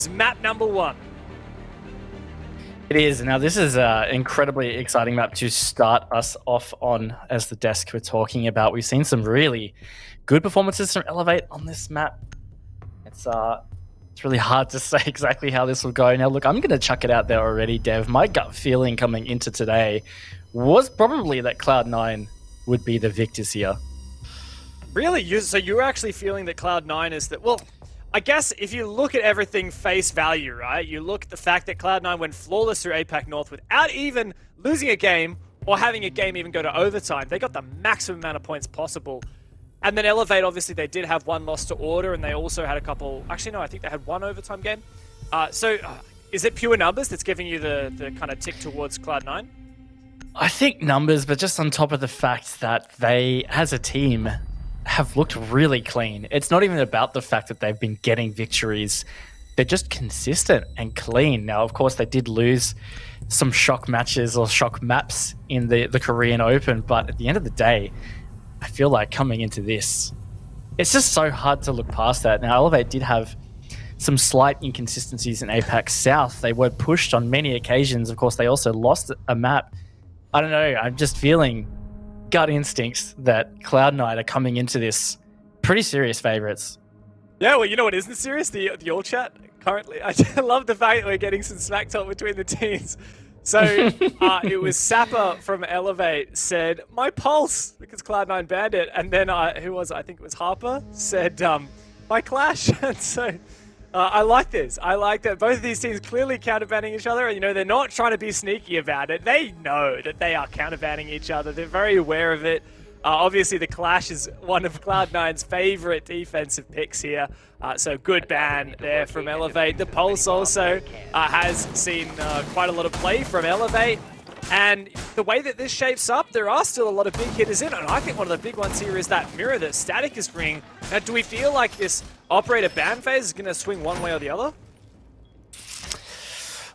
It's map number 1. It is. Now, this is an incredibly exciting map to start us off on, as the desk we're talking about. We've seen some really good performances from Elevate on this map. It's really hard to say exactly how this will go. Now, look, I'm going to chuck it out there already, Dev. My gut feeling coming into today was probably that Cloud9 would be the victors here. Really? So you're actually feeling that Cloud9 is that... Well, I guess if you look at everything face value, right? You look at the fact that Cloud9 went flawless through APAC North without even losing a game or having a game even go to overtime. They got the maximum amount of points possible. And then Elevate, obviously, they did have one loss to Order, and they also had a couple... Actually, no, I think they had one overtime game. Is it pure numbers that's giving you the kind of tick towards Cloud9? I think numbers, but just on top of the fact that they, as a team, have looked really clean. It's not even about the fact that they've been getting victories. They're just consistent and clean. Now, of course, they did lose some shock matches or shock maps in the Korean Open, but at the end of the day, I feel like coming into this, it's just so hard to look past that. Now, Elevate did have some slight inconsistencies in APAC South. They were pushed on many occasions. Of course, they also lost a map. I don't know, I'm just feeling gut instincts that Cloud9 are coming into this pretty serious favorites. Yeah, well, you know what isn't serious? The all chat currently. I love the fact that we're getting some smack talk between the teams. So it was Sapper from Elevate said, "My pulse," because Cloud9 banned it. And then who was it? I think it was Harper, said, "My Clash." And so I like this. I like that both of these teams clearly counterbanning each other. And, you know, they're not trying to be sneaky about it. They know that they are counterbanning each other. They're very aware of it. Obviously, the Clash is one of Cloud9's favorite defensive picks here. So good ban there from Elevate. The Pulse also has seen quite a lot of play from Elevate. And the way that this shapes up, there are still a lot of big hitters in it. And I think one of the big ones here is that mirror that Static is bringing. Now, do we feel like this operator ban phase is going to swing one way or the other?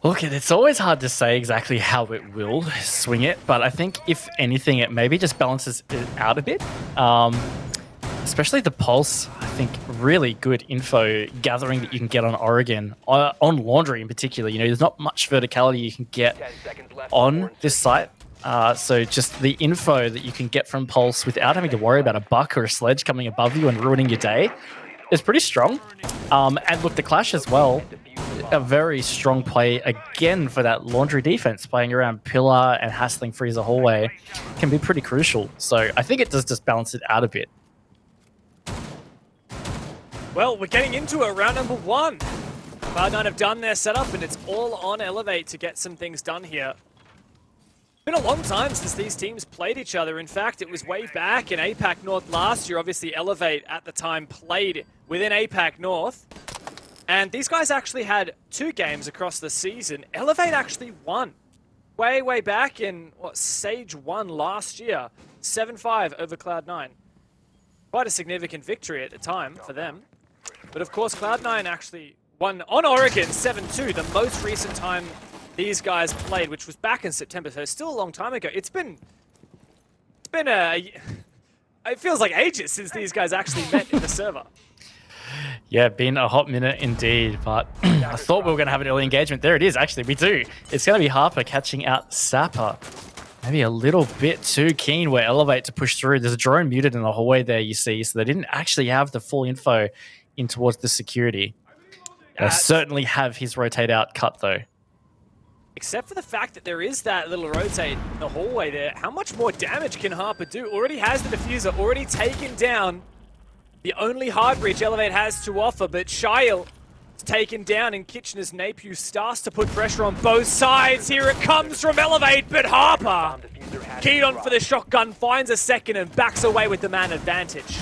Look, it's always hard to say exactly how it will swing it, but I think if anything, it maybe just balances it out a bit. Especially the Pulse, I think really good info gathering that you can get on Oregon, on Laundry in particular. You know, there's not much verticality you can get on this site. So just the info that you can get from Pulse without having to worry about a buck or a sledge coming above you and ruining your day is pretty strong. And look, the Clash as well, a very strong play again for that Laundry defense, playing around Pillar and hassling Freezer Hallway can be pretty crucial. So I think it does just balance it out a bit. Well, we're getting into it, round number 1. Cloud9 have done their setup, and it's all on Elevate to get some things done here. It's been a long time since these teams played each other. In fact, it was way back in APAC North last year. Obviously, Elevate at the time played within APAC North. And these guys actually had 2 games across the season. Elevate actually won. Way back in, Sage 1 last year. 7-5 over Cloud9. Quite a significant victory at the time for them. But of course, Cloud9 actually won on Oregon 7-2, the most recent time these guys played, which was back in September, so still a long time ago. It feels like ages since these guys actually met in the server. Yeah, been a hot minute indeed, but I thought we were going to have an early engagement. There it is, actually, we do. It's going to be Harper catching out Sapper. Maybe a little bit too keen where Elevate to push through. There's a drone muted in the hallway there, you see, so they didn't actually have the full info in towards the security. They certainly have his rotate out cut, though. Except for the fact that there is that little rotate in the hallway there. How much more damage can Harper do? Already has the diffuser, already taken down the only hard breach Elevate has to offer, but Shyle is taken down and Kitchener's Napier starts to put pressure on both sides. Here it comes from Elevate, but Harper, keyed on for the shotgun, finds a second and backs away with the man advantage.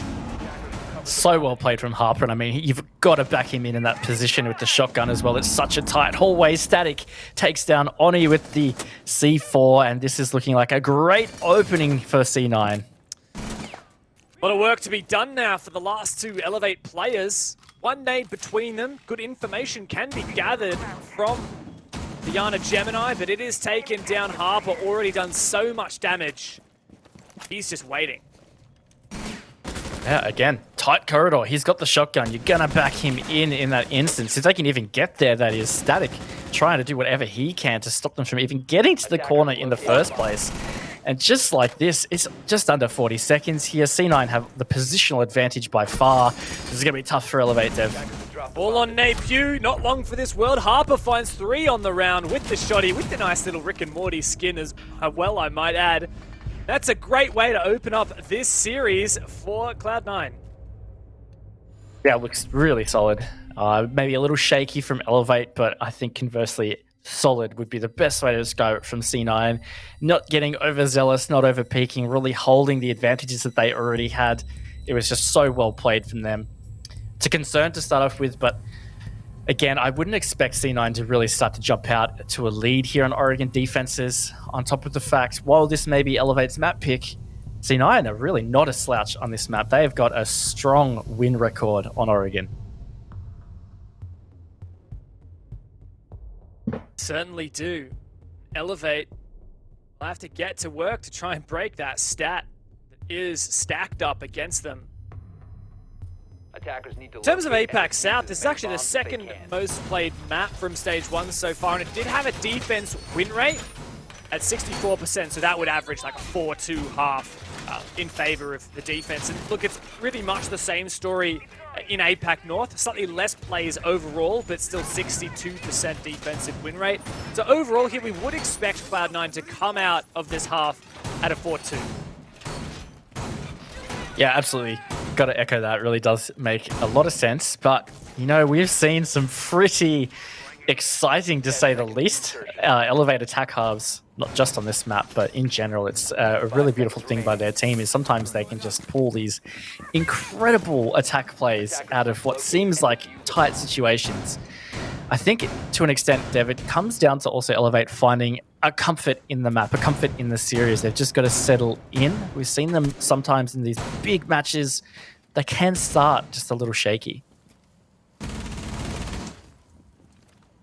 So well played from Harper, and I mean, you've got to back him in that position with the shotgun as well. It's such a tight hallway. Static takes down Oni with the C4, and this is looking like a great opening for C9. A lot of work to be done now for the last 2 Elevate players. One nade between them. Good information can be gathered from Diana Gemini, but it is taken down. Harper already done so much damage. He's just waiting. Yeah, again, tight corridor. He's got the shotgun. You're going to back him in that instance. If they can even get there, that is. Static trying to do whatever he can to stop them from even getting to the corner in the first place. And just like this, it's just under 40 seconds here. C9 have the positional advantage by far. This is going to be tough for Elevate, Dev. All on Napew, not long for this world. Harper finds 3 on the round with the shotty, with the nice little Rick and Morty skin as well, I might add. That's a great way to open up this series for Cloud9. Yeah, it looks really solid. Maybe a little shaky from Elevate, but I think conversely, solid would be the best way to describe it from C9. Not getting overzealous, not over peaking, really holding the advantages that they already had. It was just so well played from them. It's a concern to start off with, but again, I wouldn't expect C9 to really start to jump out to a lead here on Oregon defenses. On top of the fact, while this may be Elevate's map pick, C9 are really not a slouch on this map. They have got a strong win record on Oregon. Certainly do. Elevate will have to get to work to try and break that stat that is stacked up against them. Attackers need to In terms of APAC South, this is actually the second most played map from Stage 1 so far, and it did have a defense win rate at 64%, so that would average like a 4-2 half in favor of the defense. And look, it's really much the same story in APAC North. Slightly less plays overall, but still 62% defensive win rate. So overall here, we would expect Cloud9 to come out of this half at a 4-2. Yeah, absolutely. Got to echo that. It really does make a lot of sense. But, you know, we've seen some pretty exciting, to say the least, Elevate attack halves, not just on this map, but in general. It's a really beautiful thing by their team is sometimes they can just pull these incredible attack plays out of what seems like tight situations. I think to an extent, Dev, it comes down to also Elevate finding a comfort in the map, a comfort in the series. They've just got to settle in. We've seen them sometimes in these big matches. They can start just a little shaky.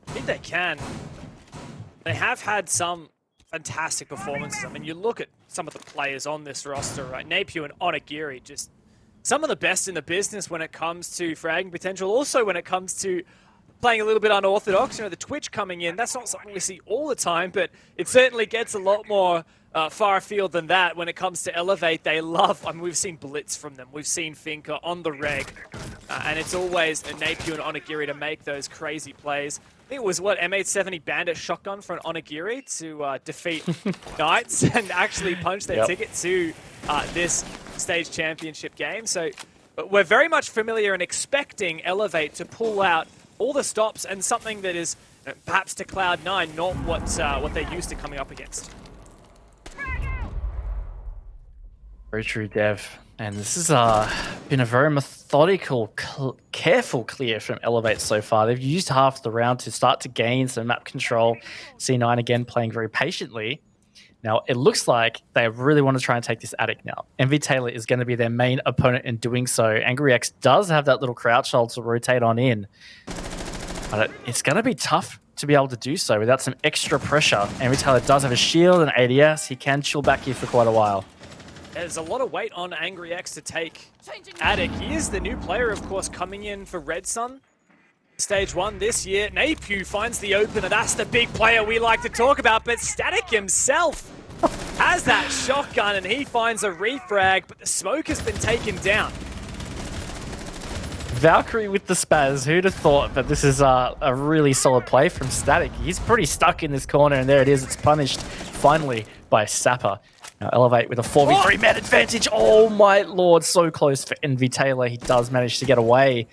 I think they can. They have had some fantastic performances. I mean, you look at some of the players on this roster, right? Napew and Onigiri, just some of the best in the business when it comes to fragging potential. Also when it comes to playing a little bit unorthodox. You know, the Twitch coming in, that's not something we see all the time, but it certainly gets a lot more far afield than that when it comes to Elevate. They love, I mean, we've seen Blitz from them. We've seen Finka on the reg. And it's always a Napew and Onigiri to make those crazy plays. I think it was, what, M870 Bandit shotgun for an Onigiri to defeat Knights and actually punch their ticket to this stage championship game. So we're very much familiar and expecting Elevate to pull out all the stops and something that is perhaps to Cloud9, not what they're used to coming up against. Very true, Dev. And this has been a very methodical, careful clear from Elevate so far. They've used half the round to start to gain some map control. C9 again playing very patiently. Now, it looks like they really want to try and take this attic now. MV Taylor is going to be their main opponent in doing so. Angry X does have that little crouch hold to rotate on in. But it's going to be tough to be able to do so without some extra pressure. MV Taylor does have a shield and ADS. He can chill back here for quite a while. There's a lot of weight on Angry X to take Attic. He is the new player, of course, coming in for Red Sun. Stage 1 this year. Napew finds the opener. That's the big player we like to talk about, but Static himself has that shotgun and he finds a refrag, but the smoke has been taken down. Valkyrie with the spaz. Who'd have thought? But this is a really solid play from Static. He's pretty stuck in this corner, and there it is. It's punished finally by Sapper. Now Elevate with a 4v3 man advantage. Oh my lord, so close for NV Taylor. He does manage to get away.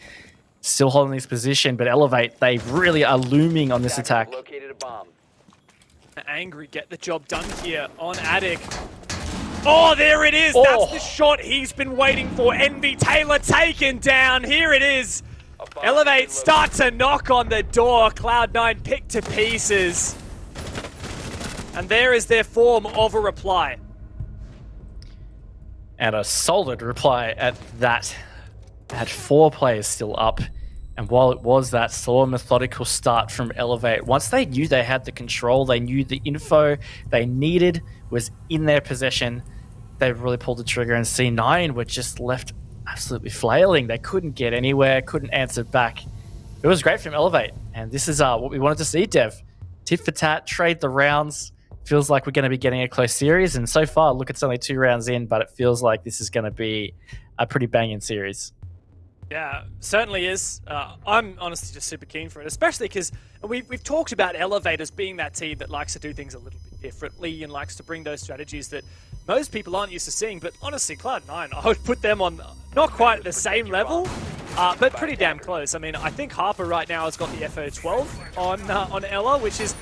Still holding this position, but Elevate, they really are looming on this attack. Angry get the job done here on Attic. Oh, there it is. That's the shot he's been waiting for. NV Taylor taken down. Here it is. Elevate start to knock on the door. Cloud9 picked to pieces. And there is their form of a reply. And a solid reply at that. Had 4 players still up. And while it was that slow and methodical start from Elevate, once they knew they had the control, they knew the info they needed was in their possession, they really pulled the trigger, and C9 were just left absolutely flailing. They couldn't get anywhere, couldn't answer back. It was great from Elevate, and this is what we wanted to see, Dev. Tit for tat, trade the rounds. Feels like we're going to be getting a close series, and so far, look, it's only 2 rounds in, but it feels like this is going to be a pretty banging series. Yeah, certainly is. I'm honestly just super keen for it, especially because we've talked about Elevate as being that team that likes to do things a little bit differently and likes to bring those strategies that most people aren't used to seeing. But honestly, Cloud9, I would put them on not quite at the same level, but pretty damn close. I mean, I think Harper right now has got the FO12 on Ella, which is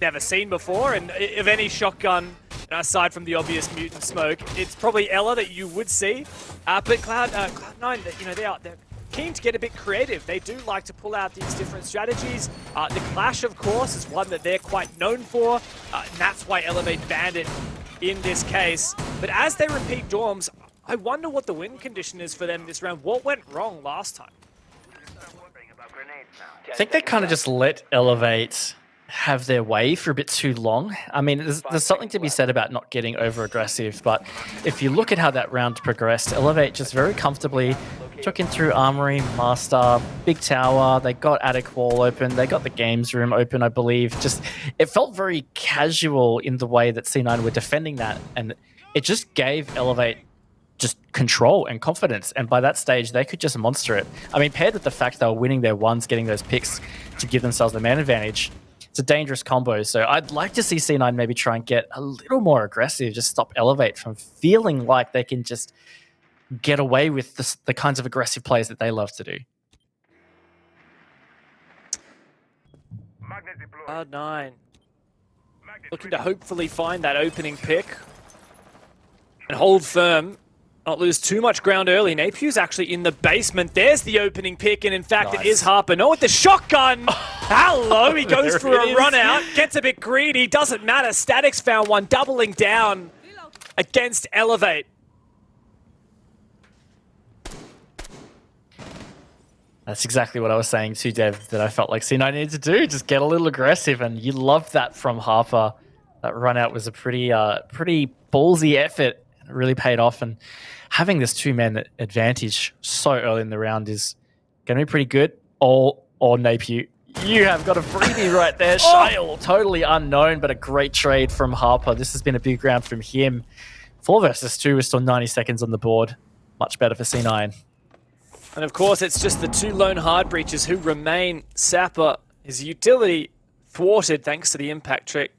never seen before, and of any shotgun, aside from the obvious mutant smoke, it's probably Ella that you would see. But Cloud9, they're keen to get a bit creative. They do like to pull out these different strategies. The Clash, of course, is one that they're quite known for, and that's why Elevate banned it in this case. But as they repeat dorms, I wonder what the win condition is for them this round. What went wrong last time? I think they kind of just let Elevate have their way for a bit too long. I mean, there's something to be said about not getting over aggressive, but if you look at how that round progressed, Elevate just very comfortably took in through Armory, Master, Big Tower. They got Attic Wall open. They got the games room open, I believe. Just, it felt very casual in the way that C9 were defending that, and it just gave Elevate just control and confidence, and by that stage they could just monster it. I mean, paired with the fact they were winning their ones, getting those picks to give themselves the man advantage, it's a dangerous combo. So I'd like to see C9 maybe try and get a little more aggressive, just stop Elevate from feeling like they can just get away with the kinds of aggressive plays that they love to do. Cloud9 looking to hopefully find that opening pick and hold firm, not lose too much ground early. Napew's actually in the basement. There's the opening pick, and in fact, It is Harper. No, with the shotgun. Hello, he goes for a run out, gets a bit greedy. Doesn't matter. Static's found one, doubling down against Elevate. That's exactly what I was saying to Dev, that I felt like C9 needed to do. Just get a little aggressive, and you loved that from Harper. That run out was a pretty ballsy effort. It really paid off, and having this 2-man advantage so early in the round is going to be pretty good. Or Napier, you have got a freebie right there. Shyle, totally unknown, but a great trade from Harper. This has been a big round from him. 4 versus 2 is still 90 seconds on the board. Much better for C9. And of course, it's just the 2 lone hard breaches who remain. Sapper, his utility thwarted thanks to the impact trick.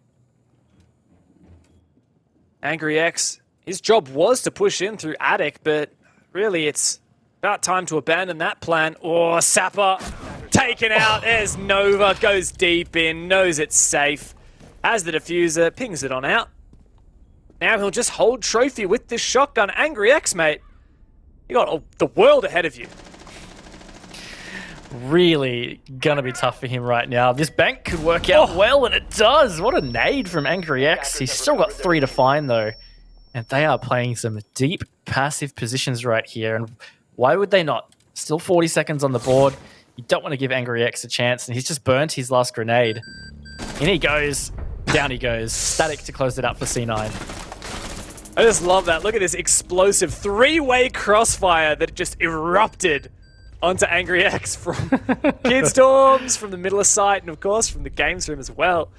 Angry X, his job was to push in through Attic, but really it's about time to abandon that plan. Oh, Sapper taken out as Nova goes deep in, knows it's safe. As the diffuser pings it on out. Now he'll just hold trophy with this shotgun. Angry X, mate, you got the world ahead of you. Really gonna be tough for him right now. This bank could work out well, and it does. What a nade from Angry X. He's still got 3 to find, though. And they are playing some deep passive positions right here. And why would they not? Still 40 seconds on the board. You don't want to give Angry X a chance. And he's just burnt his last grenade. In he goes. Down he goes. Static to close it up for C9. I just love that. Look at this explosive 3-way crossfire that just erupted onto Angry X from Kid Storms, from the middle of site, and of course from the games room as well.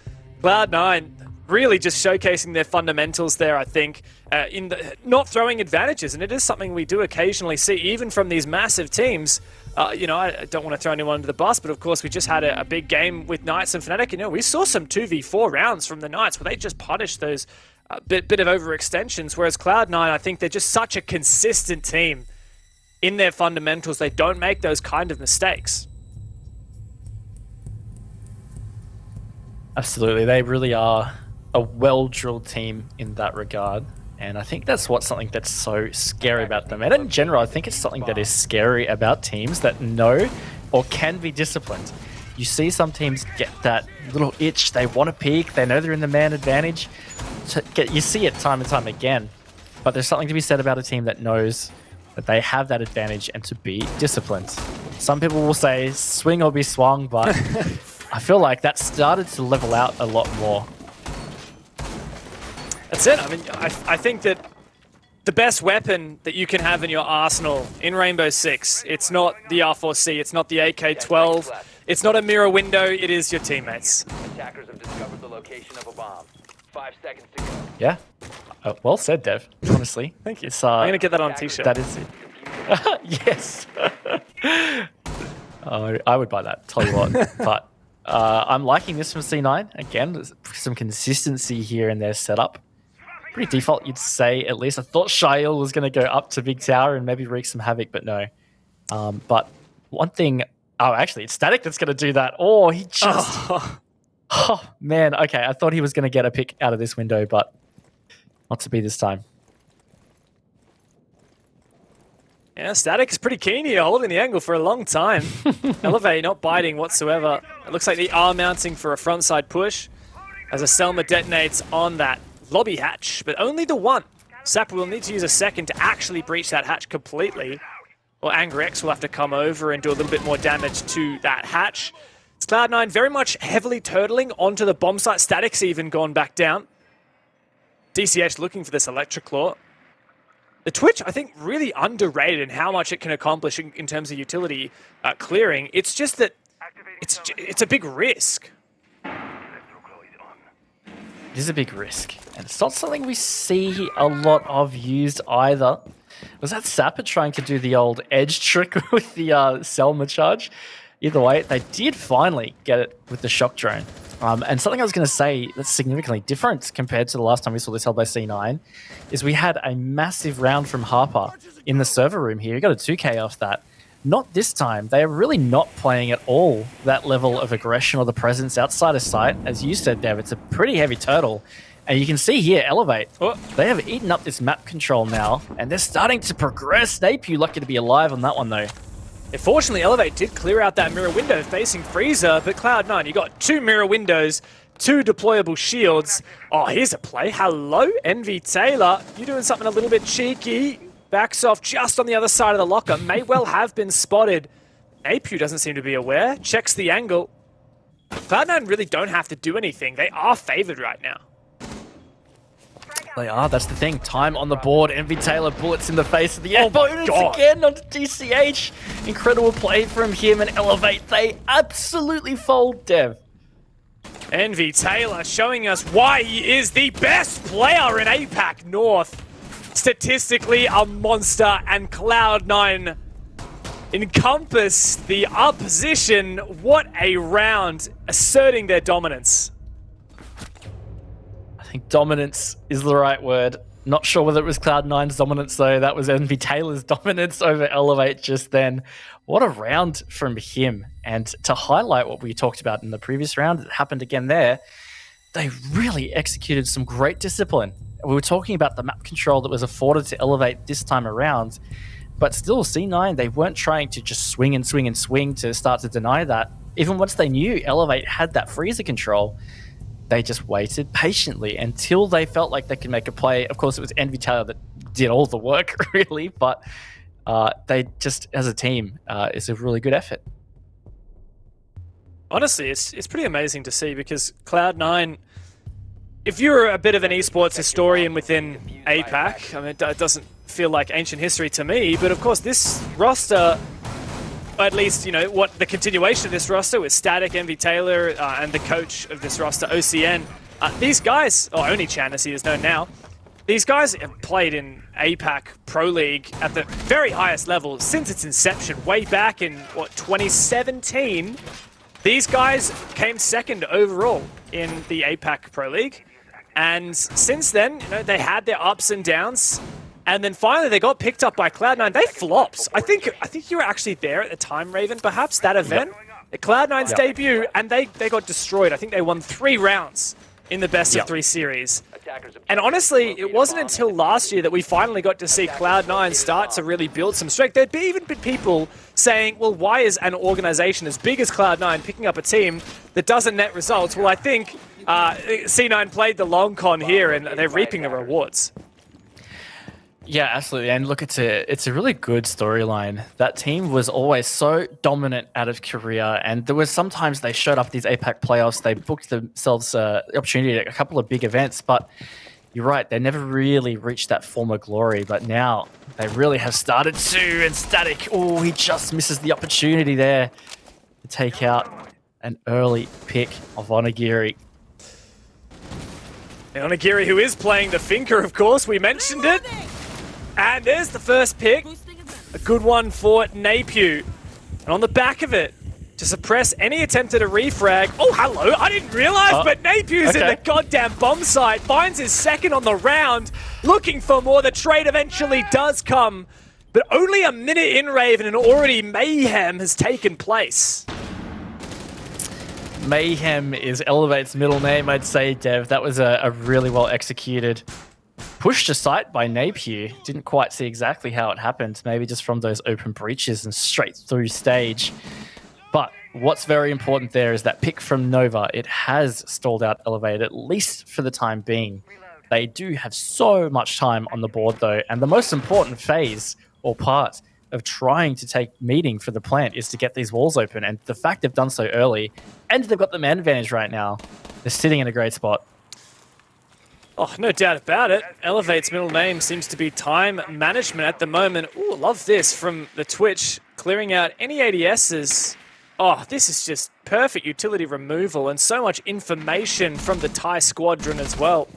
Cloud9 really just showcasing their fundamentals there, I think, in the not throwing advantages, and it is something we do occasionally see, even from these massive teams. I don't want to throw anyone under the bus, but of course we just had a big game with Knights and Fnatic. We saw some 2v4 rounds from the Knights where they just punished those bit of overextensions, whereas Cloud9, I think they're just such a consistent team in their fundamentals. They don't make those kind of mistakes. Absolutely, they really are a well-drilled team in that regard. And I think that's something that's so scary about them. And in general, I think it's something that is scary about teams that know or can be disciplined. You see some teams get that little itch. They want to peak. They know they're in the man advantage. You see it time and time again. But there's something to be said about a team that knows that they have that advantage and to be disciplined. Some people will say swing or be swung, but I feel like that started to level out a lot more. That's it. I mean, I think that the best weapon that you can have in your arsenal in Rainbow Six. It's not the R4C, it's not the AK-12, it's not a mirror window, it is your teammates. Attackers have discovered the location of a bomb. 5 seconds to go. Yeah. Well said, Dev. Honestly. Thank you. It's, I'm going to get that on a t-shirt. That is it. Yes. I would buy that, tell you what. But I'm liking this from C9. Again, there's some consistency here in their setup. Pretty default, you'd say, at least. I thought Shail was going to go up to Big Tower and maybe wreak some havoc, but no. But one thing... Oh, actually, it's Static that's going to do that. Oh, he just... Oh, man. Okay, I thought he was going to get a pick out of this window, but not to be this time. Yeah, Static is pretty keen here, holding the angle for a long time. Elevate not biting whatsoever. It looks like they are mounting for a frontside push as a Selma detonates on that lobby hatch, but only the one. Sapper will need to use a second to actually breach that hatch completely, or AngerX will have to come over and do a little bit more damage to that hatch. It's Cloud9 very much heavily turtling onto the bomb site. Static's even gone back down. DCH looking for this Electric Claw. The Twitch, I think, really underrated in how much it can accomplish in terms of utility clearing. It's just that it's a big risk. It is a big risk. And it's not something we see a lot of used either. Was that Sapper trying to do the old edge trick with the Selma charge? Either way, they did finally get it with the shock drone. And something I was going to say that's significantly different compared to the last time we saw this held by C9 is we had a massive round from Harper in the server room here. We got a 2K off that. Not this time. They are really not playing at all that level of aggression or the presence outside of sight. As you said, Dev, it's a pretty heavy turtle. And you can see here, Elevate, they have eaten up this map control now, and they're starting to progress. Napew lucky to be alive on that one, though. Fortunately, Elevate did clear out that mirror window facing Freezer, but Cloud9, you got 2 mirror windows, 2 deployable shields. Oh, here's a play. Hello, Envy Taylor. You're doing something a little bit cheeky. Backs off just on the other side of the locker. May well have been spotted. Napew doesn't seem to be aware. Checks the angle. Cloud9 really don't have to do anything. They are favored right now. They are, that's the thing. Time on the board. Envy Taylor bullets in the face of the bonus God. again onto DCH. Incredible play from him and Elevate. They absolutely fold, Dev. Envy Taylor showing us why he is the best player in APAC North. Statistically a monster, and Cloud9 encompass the opposition. What a round, asserting their dominance. I think dominance is the right word. Not sure whether it was Cloud9's dominance, though. That was Envy Taylor's dominance over Elevate just then. What a round from him. And to highlight what we talked about in the previous round, it happened again there. They really executed some great discipline. We were talking about the map control that was afforded to Elevate this time around. But still, C9, they weren't trying to just swing and swing and swing to start to deny that. Even once they knew Elevate had that freezer control, they just waited patiently until they felt like they could make a play. Of course, it was Envy Taylor that did all the work, really, but they just, as a team, it's a really good effort. Honestly, it's pretty amazing to see because Cloud9, if you're a bit of an esports historian within APAC, I mean, it doesn't feel like ancient history to me, but of course this roster, at least, you know, what the continuation of this roster with Static, Envy Taylor, and the coach of this roster, OCN. These guys, or Oni-chan as he is known now, these guys have played in APAC Pro League at the very highest level since its inception, way back in, 2017. These guys came second overall in the APAC Pro League. And since then, you know, they had their ups and downs. And then finally, they got picked up by Cloud9. They flopped. I think you were actually there at the time, Raven, perhaps, that event. Yep. Cloud9's debut, and they got destroyed. I think they won 3 rounds in the best of 3 series. And honestly, it wasn't until last year that we finally got to see Cloud9 start to really build some strength. There'd even been people saying, well, why is an organization as big as Cloud9 picking up a team that doesn't net results? Well, I think C9 played the long con here, and they're reaping the rewards. Yeah, absolutely. And look, it's a really good storyline. That team was always so dominant out of Korea, and there was sometimes they showed up these APAC playoffs. They booked themselves the opportunity at a couple of big events, but you're right, they never really reached that former glory, but now they really have started to. And Static, oh, he just misses the opportunity there to take out an early pick of Onigiri. And Onigiri, who is playing the Finker, of course, we mentioned it. And there's the first pick. A good one for Napier. And on the back of it, to suppress any attempt at a refrag. Oh, hello, I didn't realize, but Napier's in the goddamn bomb site. Finds his second on the round, looking for more. The trade eventually does come, but only a minute in, Raven, and already mayhem has taken place. Mayhem is Elevate's middle name, I'd say, Dev. That was a really well executed push to site by Napier. Didn't quite see exactly how it happened. Maybe just from those open breaches and straight through stage. But what's very important there is that pick from Nova. It has stalled out Elevate, at least for the time being. They do have so much time on the board, though. And the most important phase or part of trying to take meeting for the plant is to get these walls open. And the fact they've done so early, and they've got the man advantage right now, they're sitting in a great spot. Oh, no doubt about it. Elevate's middle name seems to be time management at the moment. Ooh, love this from the Twitch. Clearing out any ADSs. Oh, this is just perfect utility removal and so much information from the Thai squadron as well.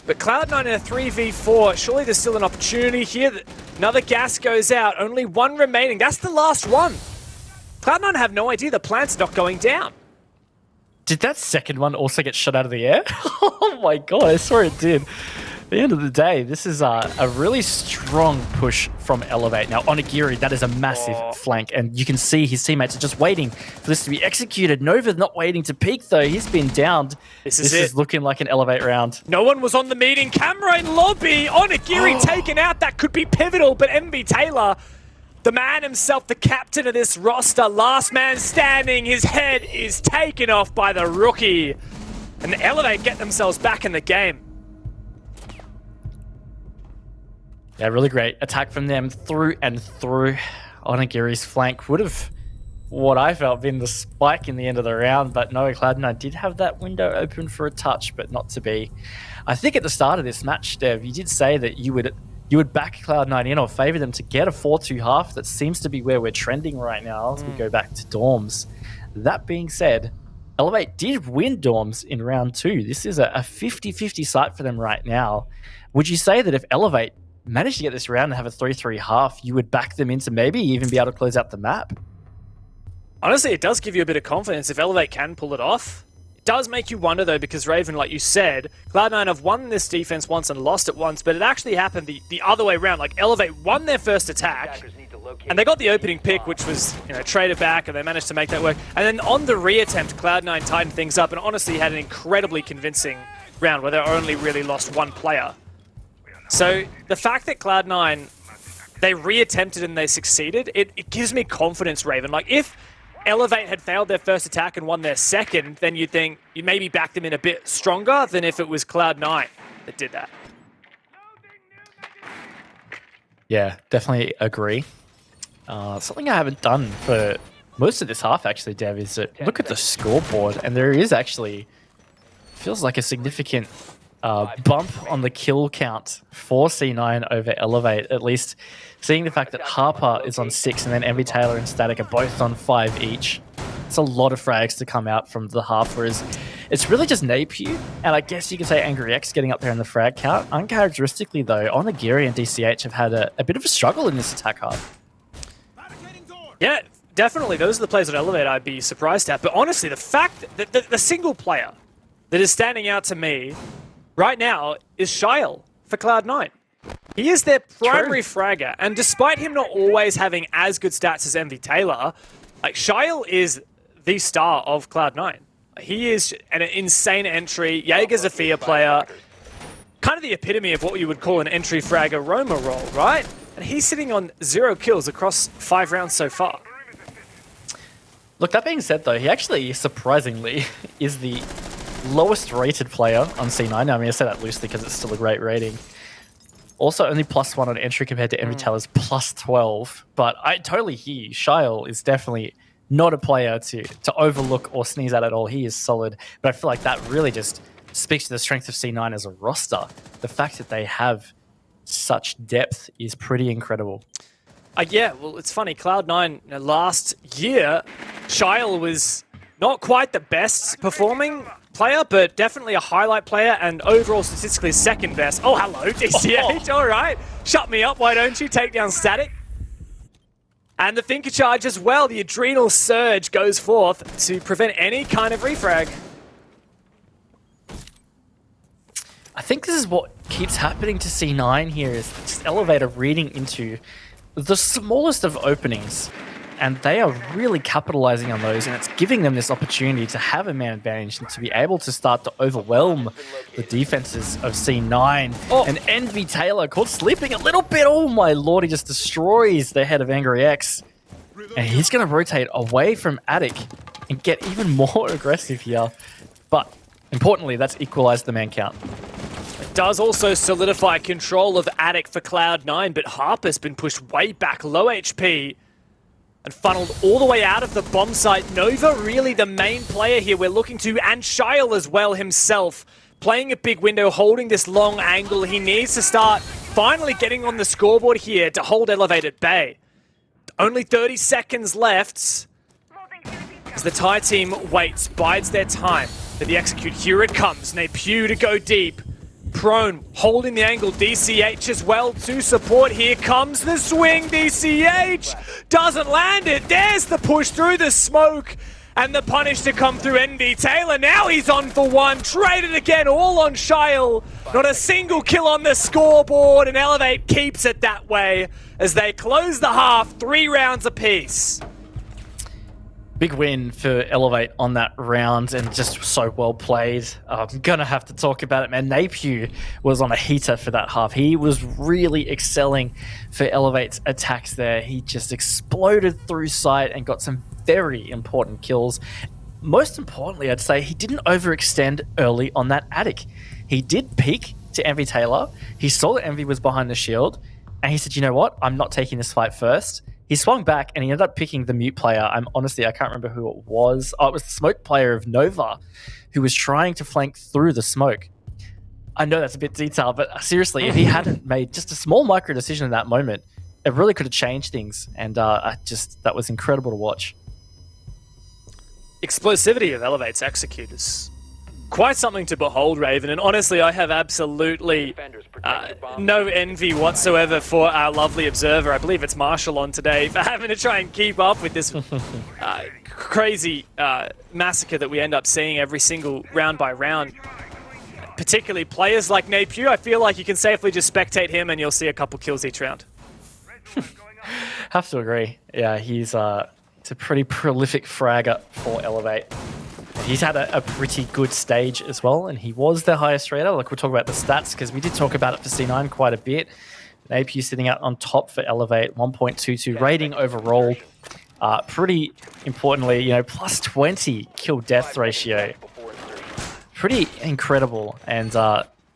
But Cloud9 in a 3v4, surely there's still an opportunity here. Another gas goes out, only one remaining. That's the last one. Cloud9 have no idea the plant's not going down. Did that second one also get shot out of the air? Oh my god, I swear it did. At the end of the day, this is a really strong push from Elevate. Now, Onigiri, that is a massive flank, and you can see his teammates are just waiting for this to be executed. Nova's not waiting to peek, though. He's been downed. This is looking like an Elevate round. No one was on the meeting camera in lobby. Onigiri taken out. That could be pivotal, but MB Taylor, the man himself, the captain of this roster, last man standing, his head is taken off by the rookie. And Elevate get themselves back in the game. Yeah, really great attack from them through and through. Onigiri's flank would have, what I felt, been the spike in the end of the round, but no, Cloud9 did have that window open for a touch, but not to be. I think at the start of this match, Dev, you did say that you would back Cloud9 in or favor them to get a 4-2 half. That seems to be where we're trending right now as we go back to dorms. That being said, Elevate did win dorms in round 2. This is a 50-50 site for them right now. Would you say that if Elevate managed to get this round and have a 3-3 half, you would back them into maybe even be able to close out the map? Honestly, it does give you a bit of confidence if Elevate can pull it off. It does make you wonder, though, because Raven, like you said, Cloud9 have won this defense once and lost it once, but it actually happened the other way around. Like, Elevate won their first attack, and they got the opening pick, which was, traded back, and they managed to make that work. And then on the re-attempt, Cloud9 tightened things up, and honestly had an incredibly convincing round where they only really lost one player. So the fact that Cloud9, they re-attempted and they succeeded, it gives me confidence, Raven. Like, if Elevate had failed their first attack and won their second, then you'd think you'd maybe back them in a bit stronger than if it was Cloud9 that did that. Yeah, definitely agree. Something I haven't done for most of this half, actually, Dev, is look at the scoreboard, and there is actually, feels like a significant bump on the kill count for C9 over Elevate, at least seeing the fact that Harper is on 6 and then MV Taylor and Static are both on 5 each. It's a lot of frags to come out from the half, whereas it's really just Napier, and I guess you could say Angry X getting up there in the frag count. Uncharacteristically, though, Onigiri and DCH have had a bit of a struggle in this attack half. Yeah, definitely. Those are the plays on Elevate I'd be surprised at. But honestly, the fact that the single player that is standing out to me right now is Shyle for Cloud9. He is their primary fragger, and despite him not always having as good stats as MV Taylor, like, Shyle is the star of Cloud9. He is an insane entry. Jaeger's a fear player. Kind of the epitome of what you would call an entry fragger Roma role, right? And he's sitting on 0 kills across 5 rounds so far. Look, that being said, though, he actually, surprisingly, is the lowest rated player on C9. I mean, I say that loosely because it's still a great rating. Also, only +1 on entry compared to MV Taylor's +12. But I totally hear you. Shyle is definitely not a player to overlook or sneeze at all. He is solid. But I feel like that really just speaks to the strength of C9 as a roster. The fact that they have such depth is pretty incredible. Yeah, well, it's funny. Cloud9 last year, Shyle was not quite the best performing player, but definitely a highlight player and overall statistically second best. Oh, hello, DCH. All right. Shut me up, why don't you? Take down Static. And the Thinker Charge as well. The Adrenal Surge goes forth to prevent any kind of refrag. I think this is what keeps happening to C9 here, is just Elevator reading into the smallest of openings, and they are really capitalizing on those, and it's giving them this opportunity to have a man advantage and to be able to start to overwhelm the defenses of C9. Oh. And Envy Taylor caught sleeping a little bit. Oh my lord, he just destroys the head of Angry X. And he's going to rotate away from Attic and get even more aggressive here. But importantly, that's equalized the man count. Does also solidify control of Attic for Cloud9, but Harper's been pushed way back, low HP, and funneled all the way out of the bomb site. Nova really the main player here we're looking to, and Shyle as well himself, playing a big window, holding this long angle. He needs to start finally getting on the scoreboard here to hold Elevate at bay. Only 30 seconds left as the Thai team waits, bides their time for the execute. Here it comes, Napew to go deep. Prone, holding the angle, DCH as well to support. Here comes the swing, DCH doesn't land it. There's the push through the smoke and the punish to come through Envy Taylor. Now he's on for one, traded again, all on Shyle. Not a single kill on the scoreboard, and Elevate keeps it that way as they close the half, 3 rounds apiece. Big win for Elevate on that round, and just so well played. I'm gonna have to talk about it, man. Napew was on a heater for that half. He was really excelling for Elevate's attacks there. He just exploded through sight and got some very important kills. Most importantly, I'd say he didn't overextend early on that Attic. He did peek to Envy Taylor. He saw that Envy was behind the shield, and he said, you know what? I'm not taking this fight first. He swung back and he ended up picking the mute player. I can't remember who it was. Oh, it was the smoke player of Nova, who was trying to flank through the smoke. I know that's a bit detailed, but seriously, if he hadn't made just a small micro decision in that moment, it really could have changed things. And that was incredible to watch. Explosivity of Elevate's executors. Quite something to behold, Raven, and honestly, I have absolutely no envy whatsoever for our lovely observer. I believe it's Marshall on today for having to try and keep up with this crazy massacre that we end up seeing every single round by round. Particularly players like Napew, I feel like you can safely just spectate him and you'll see a couple kills each round. Have to agree. Yeah, it's a pretty prolific fragger for Elevate. He's had a pretty good stage as well, and he was the highest rater. Like, we'll talk about the stats, because we did talk about it for C9 quite a bit. Napew sitting out on top for Elevate, 1.22 rating overall. Pretty importantly, plus 20 kill-death ratio. Pretty incredible, and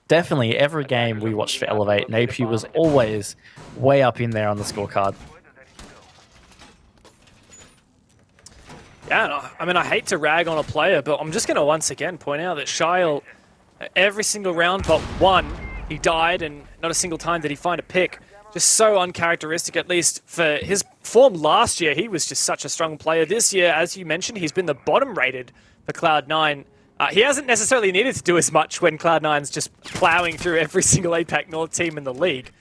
definitely every game we watched for Elevate, Napew was always way up in there on the scorecard. Yeah, I mean, I hate to rag on a player, but I'm just going to once again point out that Shyle, every single round but one, he died, and not a single time did he find a pick. Just so uncharacteristic, at least for his form last year. He was just such a strong player. This year, as you mentioned, he's been the bottom rated for Cloud9. He hasn't necessarily needed to do as much when Cloud9's just plowing through every single APAC North team in the league.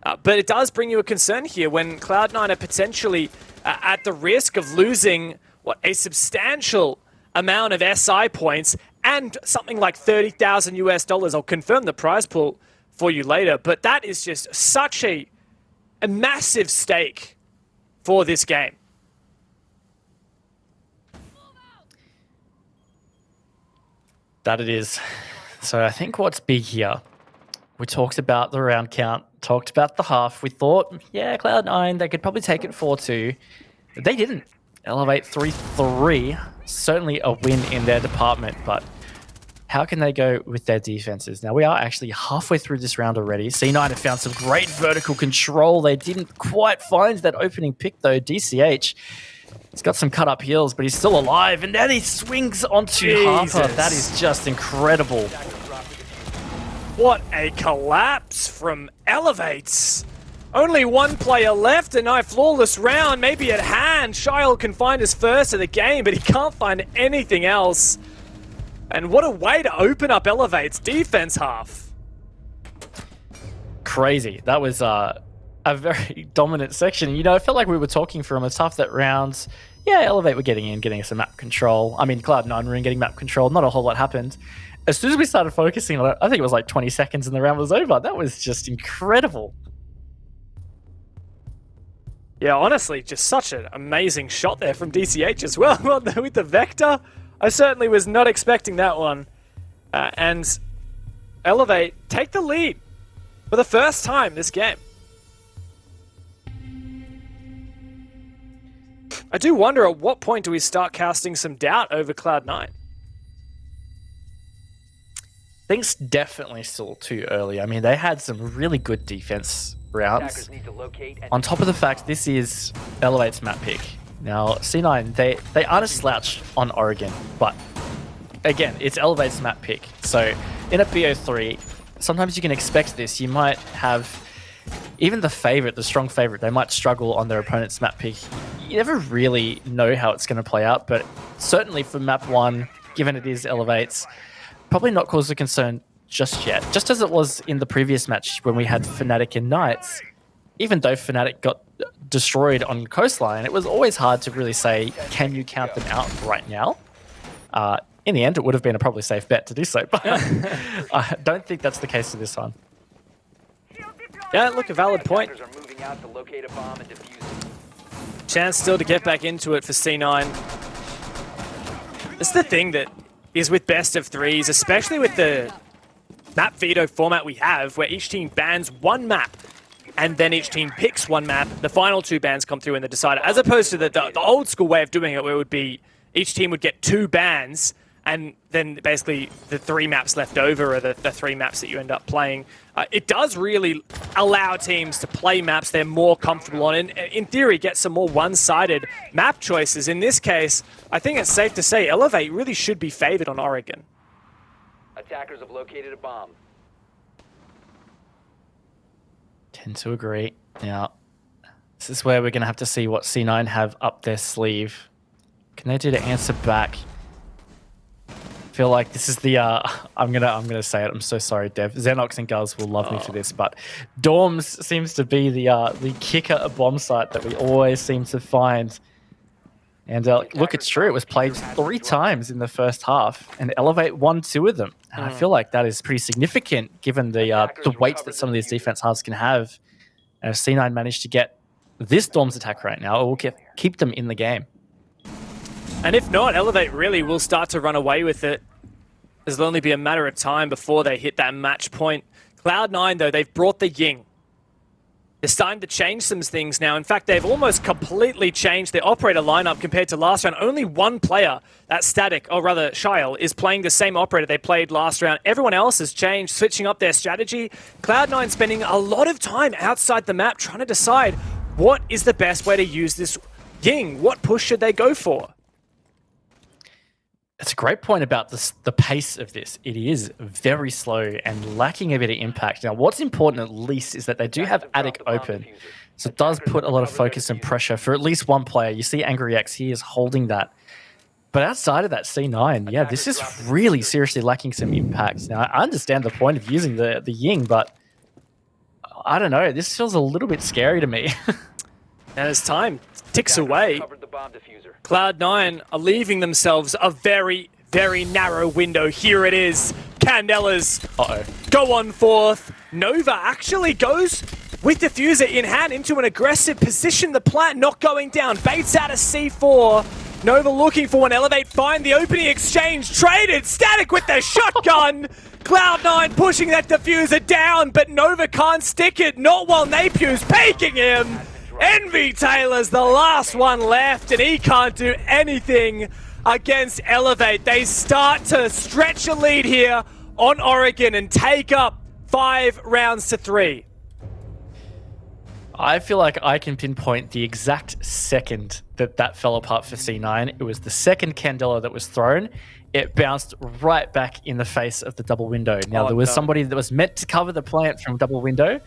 But it does bring you a concern here when Cloud9 are potentially at the risk of losing a substantial amount of SI points and something like $30,000 US. I'll confirm the prize pool for you later, but that is just such a massive stake for this game. That it is. So I think what's big here, we talked about the round count, talked about the half. We thought, yeah, Cloud9, they could probably take it 4-2. But they didn't. Elevate 3-3, certainly a win in their department, but how can they go with their defenses? Now, we are actually halfway through this round already. C9 have found some great vertical control. They didn't quite find that opening pick, though. DCH, he's got some cut-up heels, but he's still alive, and then he swings onto Harper. That is just incredible. What a collapse from Elevates. Only one player left, a nigh flawless round, maybe at hand. Shyle can find his first of the game, but he can't find anything else. And what a way to open up Elevate's defense half. Crazy. That was a very dominant section. You know, I felt like we were talking from a tough that rounds. Yeah, Elevate were getting in, getting some map control. I mean, Cloud9 were in getting map control. Not a whole lot happened. As soon as we started focusing on it, I think it was like 20 seconds and the round was over. That was just incredible. Yeah, honestly, just such an amazing shot there from DCH as well with the Vector. I certainly was not expecting that one. And Elevate take the lead for the first time this game. I do wonder at what point do we start casting some doubt over Cloud9? I think it's definitely still too early. I mean, they had some really good defense rounds. On top of the fact this is Elevate's map pick. Now, C9, they aren't a slouch on Oregon, but again, it's Elevate's map pick. So in a BO3, sometimes you can expect this. You might have even the favorite, the strong favorite, they might struggle on their opponent's map pick. You never really know how it's going to play out, but certainly for map 1, given it is Elevate's, probably not cause of concern just yet. Just as it was in the previous match when we had Fnatic and Knights, even though Fnatic got destroyed on Coastline, it was always hard to really say, can you count them out right now? In the end, it would have been a probably safe bet to do so, but I don't think that's the case for this one. Yeah, look, a valid point. Chance still to get back into it for C9. This is the thing that is with best of threes, especially with the map veto format we have, where each team bans one map and then each team picks one map. The final two bans come through in the decider, as opposed to the old school way of doing it, where it would be each team would get 2 bans and then basically the 3 maps left over are the 3 maps that you end up playing. It does really allow teams to play maps they're more comfortable on, and in theory get some more one-sided map choices. In this case, I think it's safe to say Elevate really should be favored on Oregon. Attackers have located a bomb. Tend to agree. Now, this is where we're going to have to see what C9 have up their sleeve. Can they do to answer back? I feel like this is the I'm gonna say it. I'm so sorry, Dev. Xenox and Guz will love me for this, but Dorms seems to be the kicker bomb site that we always seem to find. And look, it's true. It was played 3 times in the first half, and Elevate won 2 of them. And I feel like that is pretty significant, given the weight that some of these defense halves can have. And if C9 managed to get this Dorms attack right now, it will keep them in the game. And if not, Elevate really will start to run away with it. It'll only be a matter of time before they hit that match point. Cloud9, though, they've brought the Ying. They're starting to change some things now. In fact, they've almost completely changed their operator lineup compared to last round. Only one player, that's Static, or rather Shyle, is playing the same operator they played last round. Everyone else has changed, switching up their strategy. Cloud9 spending a lot of time outside the map trying to decide what is the best way to use this Ying. What push should they go for? It's a great point about the pace of this. It is very slow and lacking a bit of impact. Now, what's important at least is that they do have Attic open. So it does put a lot of focus and pressure for at least one player. You see Angry X, he is holding that. But outside of that C9, yeah, this is really seriously lacking some impact. Now, I understand the point of using the Ying, but I don't know. This feels a little bit scary to me. And as time ticks away, Cloud9 are leaving themselves a very, very narrow window. Here it is. Candelas go on fourth. Nova actually goes with Diffuser in hand into an aggressive position. The plant not going down. Baits out a C4. Nova looking for one. Elevate, find the opening exchange. Traded. Static with the shotgun. Cloud9 pushing that Diffuser down, but Nova can't stick it. Not while Napew's peeking him. Envy Taylor's the last one left, and he can't do anything against Elevate. They start to stretch a lead here on Oregon and take up 5 rounds to 3. I feel like I can pinpoint the exact second that fell apart for C9. It was the second Candela that was thrown. it bounced right back in the face of the double window. Now, Oh, there was no. somebody that was meant to cover the plant from double window.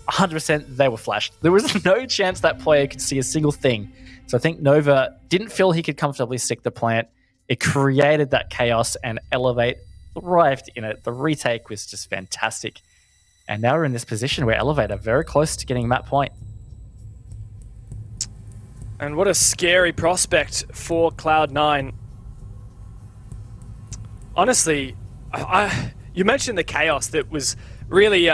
100% they were flashed. There was no chance that player could see a single thing. So I think Nova didn't feel he could comfortably stick the plant. It created that chaos, and Elevate thrived in it. The retake was just fantastic. And now we're in this position where Elevate are very close to getting map point. And what a scary prospect for Cloud9. Honestly, you mentioned the chaos that was really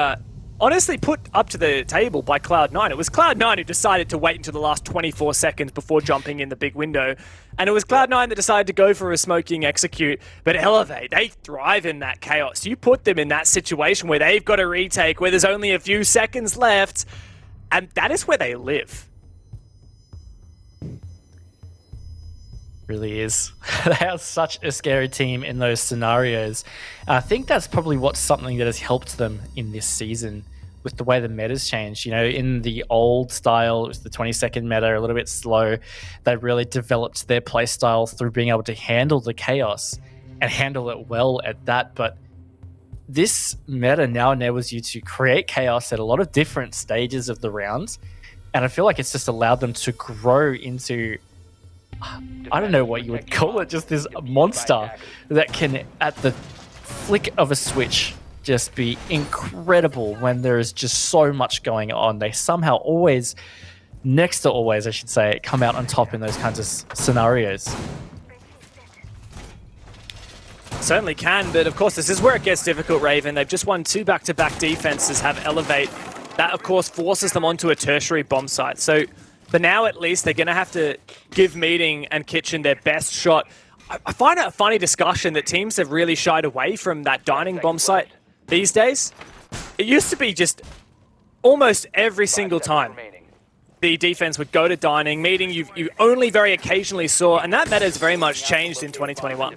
honestly put up to the table by Cloud9. It was Cloud9 who decided to wait until the last 24 seconds before jumping in the big window. And it was Cloud9 that decided to go for a smoking execute. But Elevate, they thrive in that chaos. You put them in that situation where they've got a retake, where there's only a few seconds left, and that is where they live. Really is. They are such a scary team in those scenarios. I think that's probably what's something that has helped them in this season with the way the meta's changed. You know, in the old style, it was the 20-second meta, a little bit slow. They really developed their play style through being able to handle the chaos and handle it well at that. But this meta now enables you to create chaos at a lot of different stages of the rounds. And I feel like it's just allowed them to grow into, I don't know what you would call it, just this monster that can, at the flick of a switch, just be incredible when there is just so much going on. They somehow always, next to always, I should say, come out on top in those kinds of scenarios. Certainly can, but of course this is where it gets difficult, Raven. They've just won 2 back-to-back defenses, have Elevate. That, of course, forces them onto a tertiary bomb site. So for now, at least, they're going to have to give Meeting and Kitchen their best shot. I find it a funny discussion that teams have really shied away from that dining bomb site these days. It used to be just almost every single time the defense would go to dining. Meeting, you only very occasionally saw, and that meta has very much changed in 2021.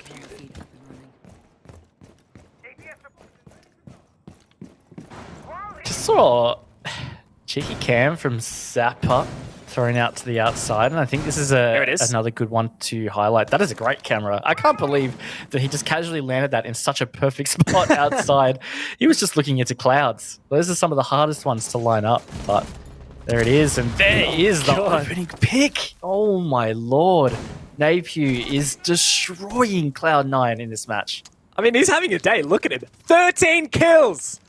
Just saw cheeky cam from Zappa thrown out to the outside, and I think this is another good one to highlight. That is a great camera. I can't believe that he just casually landed that in such a perfect spot outside. He was just looking into clouds. Those are some of the hardest ones to line up, but there it is, and there is the opening pick. Oh my lord. Napew is destroying Cloud9 in this match. I mean, he's having a day. Look at him. 13 kills!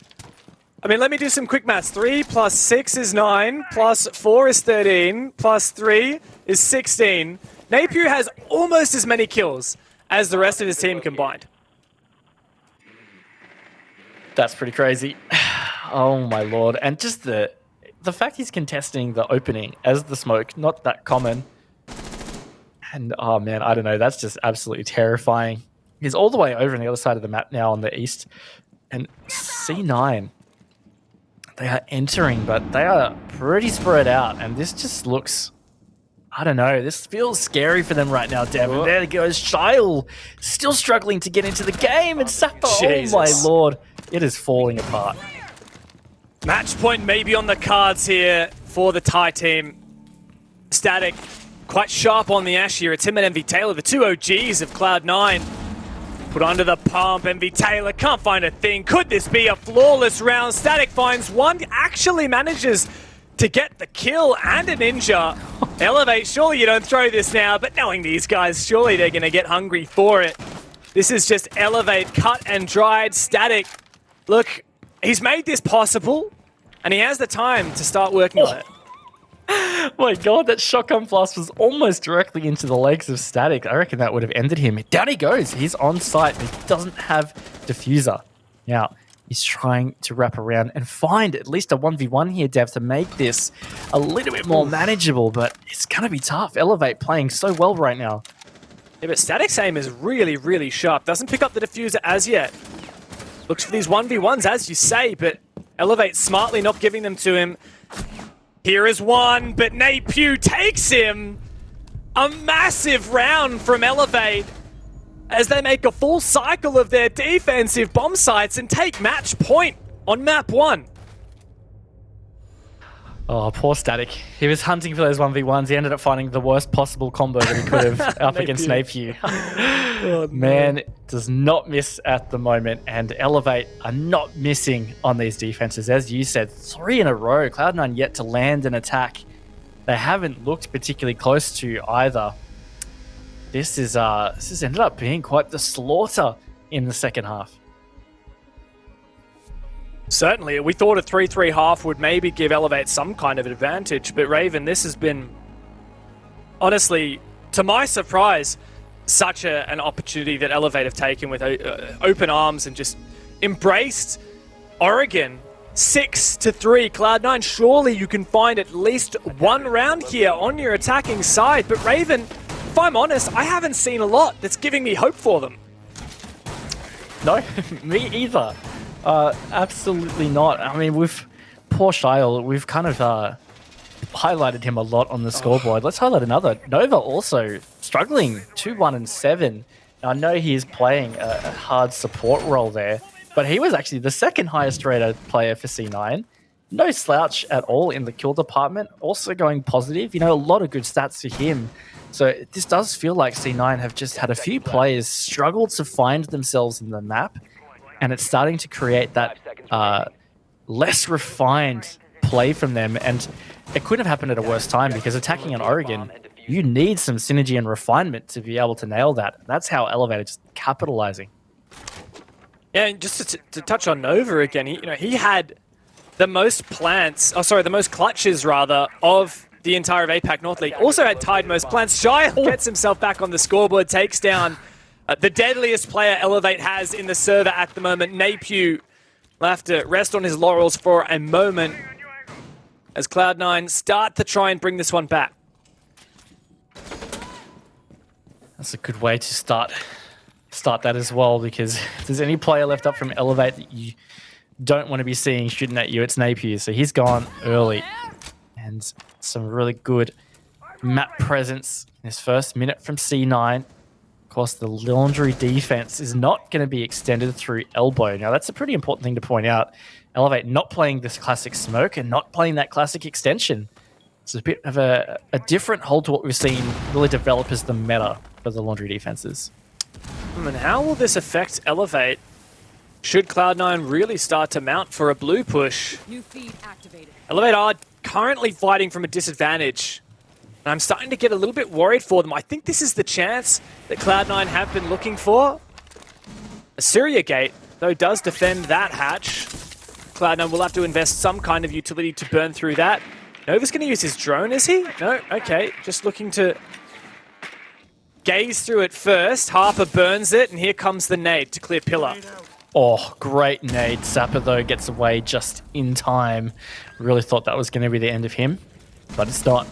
I mean, let me do some quick maths. 3 plus 6 is 9, plus 4 is 13, plus 3 is 16. Napew has almost as many kills as the rest of his team combined. That's pretty crazy. Oh my lord. And just the fact he's contesting the opening as the smoke, not that common. And oh man, I don't know. That's just absolutely terrifying. He's all the way over on the other side of the map now on the east. And C9, they are entering, but they are pretty spread out. And this just looks, I don't know, this feels scary for them right now, Devin. There goes Shyle, still struggling to get into the game. And Sapper, oh my lord, it is falling apart. Match point maybe on the cards here for the Thai team. Static, quite sharp on the ash here. It's him and MV Taylor, the two OGs of Cloud9. Put under the pump, MV Taylor can't find a thing. Could this be a flawless round? Static finds one, actually manages to get the kill and a ninja. Elevate, surely you don't throw this now, but knowing these guys, surely they're gonna get hungry for it. This is just Elevate, cut and dried. Static, look, he's made this possible, and he has the time to start working on it. My god, that shotgun blast was almost directly into the legs of Static. I reckon that would have ended him. Down he goes. He's on site. He doesn't have diffuser. Now, he's trying to wrap around and find at least a 1v1 here, Dev, to make this a little bit more manageable, but it's going to be tough. Elevate playing so well right now. Yeah, but Static's aim is really, really sharp. Doesn't pick up the diffuser as yet. Looks for these 1v1s, as you say, but Elevate smartly not giving them to him. Here is one, but Napew takes him. A massive round from Elevate as they make a full cycle of their defensive bomb sites and take match point on map 1. Oh, poor Static. He was hunting for those 1v1s. He ended up finding the worst possible combo that he could have up against Napier. Oh, no. Man does not miss at the moment, and Elevate are not missing on these defenses. As you said, 3 in a row. Cloud9 yet to land an attack. They haven't looked particularly close to either. This has ended up being quite the slaughter in the second half. Certainly, we thought a 3-3 half would maybe give Elevate some kind of advantage, but Raven, this has been, honestly, to my surprise, such an opportunity that Elevate have taken with open arms and just embraced Oregon. 6-3, Cloud9. Surely you can find at least one round here on your attacking side, but Raven, if I'm honest, I haven't seen a lot that's giving me hope for them. No, me either. Absolutely not. I mean, with poor Shyle, we've kind of highlighted him a lot on the scoreboard. Let's highlight another. Nova also struggling, 2-1-7. Now, I know he is playing a hard support role there, but he was actually the second highest rated player for C9. No slouch at all in the kill department. Also going positive. You know, a lot of good stats for him. So this does feel like C9 have just had a few players struggle to find themselves in the map. And it's starting to create that less refined play from them. And it couldn't have happened at a worse time, because attacking an Oregon, you need some synergy and refinement to be able to nail that. That's how Elevator just capitalizing. Yeah, and just to touch on Nova again, he had the most plants, the most clutches rather, of the entire of APAC North League. Also had tied most plants. Shyle gets himself back on the scoreboard, takes down the deadliest player Elevate has in the server at the moment. Napier will have to rest on his laurels for a moment as Cloud9 start to try and bring this one back. That's a good way to start that as well, because if there's any player left up from Elevate that you don't want to be seeing shooting at you, it's Napier. So he's gone early. And some really good map presence in his first minute from C9. Of course, the Laundry defense is not going to be extended through elbow. Now, that's a pretty important thing to point out. Elevate not playing this classic smoke and not playing that classic extension. It's a bit of a different hold to what we've seen really develop as the meta for the Laundry defenses. And how will this affect Elevate? Should Cloud9 really start to mount for a blue push? New feed activated. Elevate are currently fighting from a disadvantage. And I'm starting to get a little bit worried for them. I think this is the chance that Cloud9 have been looking for. Assyria Gate, though, does defend that hatch. Cloud9 will have to invest some kind of utility to burn through that. Nova's going to use his drone, is he? No? Okay, just looking to gaze through it first. Harper burns it, and here comes the nade to clear pillar. Oh, great nade. Sapper, though, gets away just in time. Really thought that was going to be the end of him, but it's not.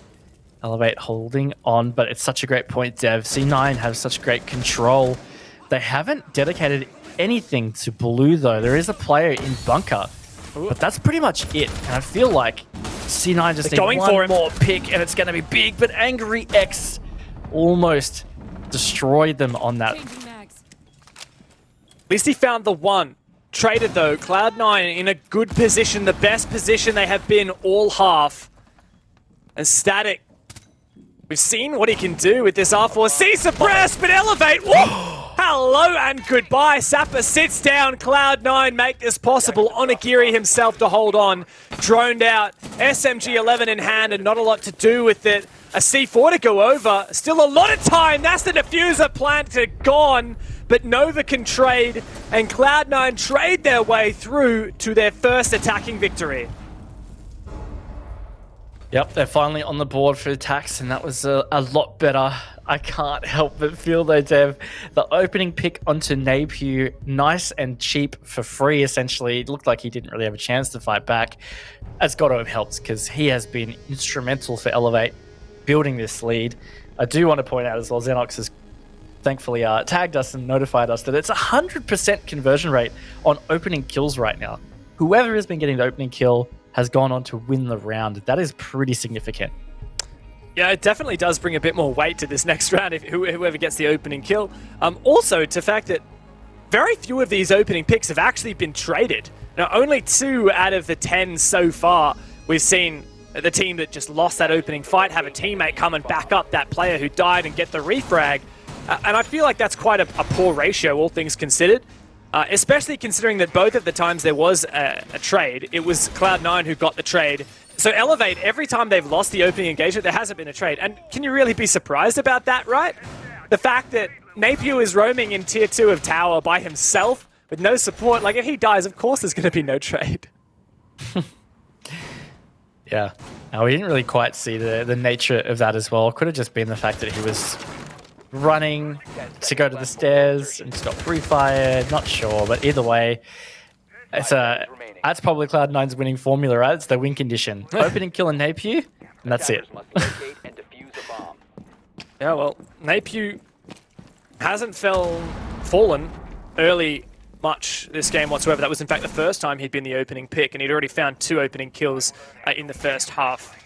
Elevate holding on, but it's such a great point, Dev. C9 have such great control. They haven't dedicated anything to blue, though. There is a player in bunker, but that's pretty much it. And I feel like C9 just need one more pick, and it's going to be big, but Angry X almost destroyed them on that. At least he found the one. Traded, though. Cloud9 in a good position, the best position they have been all half. And Static, we've seen what he can do with this R4C suppress, but Elevate, hello and goodbye. Sapper sits down, Cloud9 make this possible. Onigiri himself to hold on. Droned out, SMG-11 in hand and not a lot to do with it. A C4 to go over, still a lot of time. That's the diffuser plant gone, but Nova can trade and Cloud9 trade their way through to their first attacking victory. Yep, they're finally on the board for attacks, and that was a lot better. I can't help but feel, though, Dev, the opening pick onto Napier, nice and cheap for free, essentially. It looked like he didn't really have a chance to fight back. That's got to have helped, because he has been instrumental for Elevate building this lead. I do want to point out as well, Xenox has thankfully tagged us and notified us that it's 100% conversion rate on opening kills right now. Whoever has been getting the opening kill has gone on to win the round. That is pretty significant. Yeah, it definitely does bring a bit more weight to this next round if whoever gets the opening kill. Also, to the fact that very few of these opening picks have actually been traded. Now, only 2 out of the 10 so far we've seen the team that just lost that opening fight have a teammate come and back up that player who died and get the refrag. And I feel like that's quite a poor ratio, all things considered. Especially considering that both of the times there was a trade, it was Cloud9 who got the trade. So Elevate, every time they've lost the opening engagement, there hasn't been a trade. And can you really be surprised about that, right? The fact that Napier is roaming in tier 2 of tower by himself with no support, like if he dies, of course there's going to be no trade. Yeah. No, we didn't really quite see the nature of that as well. It could have just been the fact that he was running to go to the stairs and just got pre-fired. Not sure, but either way, that's probably Cloud9's winning formula, right? It's the win condition. Opening kill and Napier, and that's it. Yeah, well, Napier hasn't fallen early much this game whatsoever. That was in fact the first time he'd been the opening pick, and he'd already found 2 opening kills in the first half.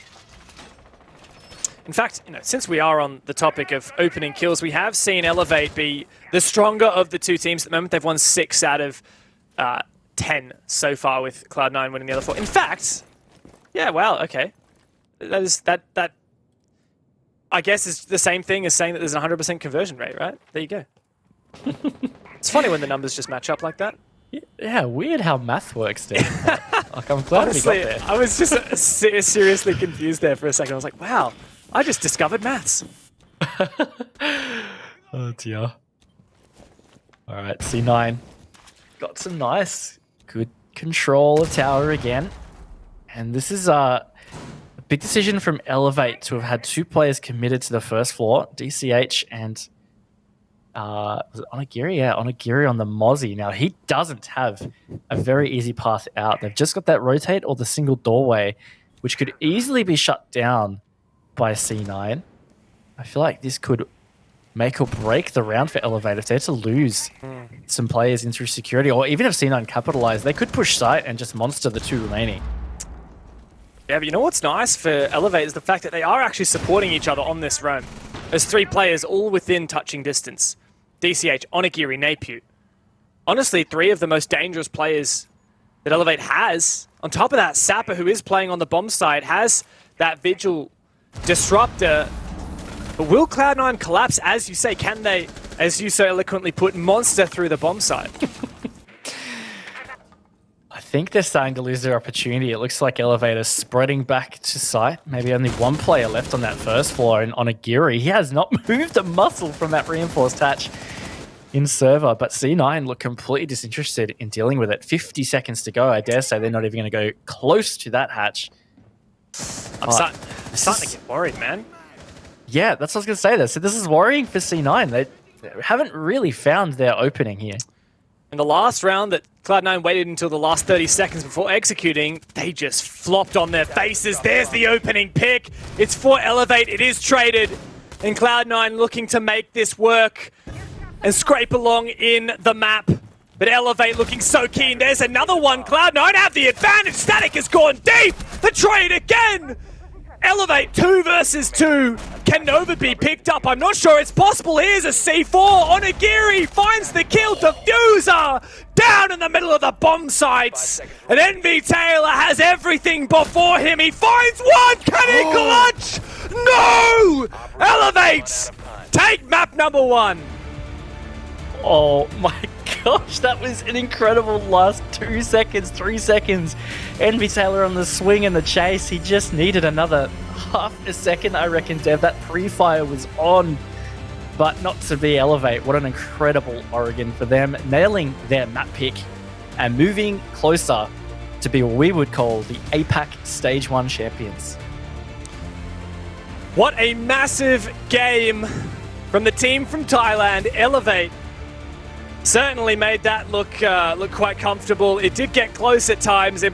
In fact, since we are on the topic of opening kills, we have seen Elevate be the stronger of the 2 teams at the moment. They've won 6 out of 10 so far, with Cloud9 winning the other 4. In fact, yeah, wow, okay. That I guess is the same thing as saying that there's a 100% conversion rate, right? There you go. It's funny when the numbers just match up like that. Yeah, weird how math works there. Like, I'm glad Honestly, we got there. I was just seriously confused there for a second. I was like, wow, I just discovered maths. Oh dear. All right, C9 got some nice, good control of tower again, and this is a big decision from Elevate to have had 2 players committed to the first floor, DCH and was it Onigiri? Yeah, Onigiri on the Mozzie. Now, he doesn't have a very easy path out. They've just got that rotate or the single doorway, which could easily be shut down by C9. I feel like this could make or break the round for Elevate. If they're to lose some players in through security, or even if C9 capitalize, they could push site and just monster the 2 remaining. Yeah, but you know what's nice for Elevate is the fact that they are actually supporting each other on this roam. There's 3 players all within touching distance. DCH, Onigiri, Napier. Honestly, 3 of the most dangerous players that Elevate has. On top of that, Sapper, who is playing on the bomb side, has that Vigil Disruptor. But will Cloud9 collapse? As you say, can they, as you so eloquently put, monster through the bomb side? I think they're starting to lose their opportunity. It looks like Elevator spreading back to site. Maybe only 1 player left on that first floor, and Onigiri, he has not moved a muscle from that reinforced hatch in server, but C9 look completely disinterested in dealing with it. 50 seconds to go. I dare say they're not even going to go close to that hatch. I'm starting to get worried, man. Yeah, that's what I was going to say there. So this is worrying for C9. They haven't really found their opening here. In the last round that Cloud9 waited until the last 30 seconds before executing, they just flopped on their faces. There's the opening pick. It's for Elevate. It is traded. And Cloud9 looking to make this work and scrape along in the map. But Elevate looking so keen. There's another one. Cloud9 have the advantage. Static has gone deep. The trade again. Elevate 2 versus 2. Can Nova be picked up? I'm not sure it's possible. Here's a C4. Onigiri finds the kill. Diffuser down in the middle of the bomb sites. And NV Taylor has everything before him. He finds one. Can he clutch? No! Elevate take map number 1. Oh my gosh, that was an incredible last 2 seconds, 3 seconds. Envy Taylor on the swing and the chase. He just needed another half a second, I reckon, Dev. That pre-fire was on, but not to be Elevate. What an incredible Oregon for them, nailing their map pick and moving closer to be what we would call the APAC Stage 1 champions. What a massive game from the team from Thailand. Elevate certainly made that look quite comfortable. It did get close at times.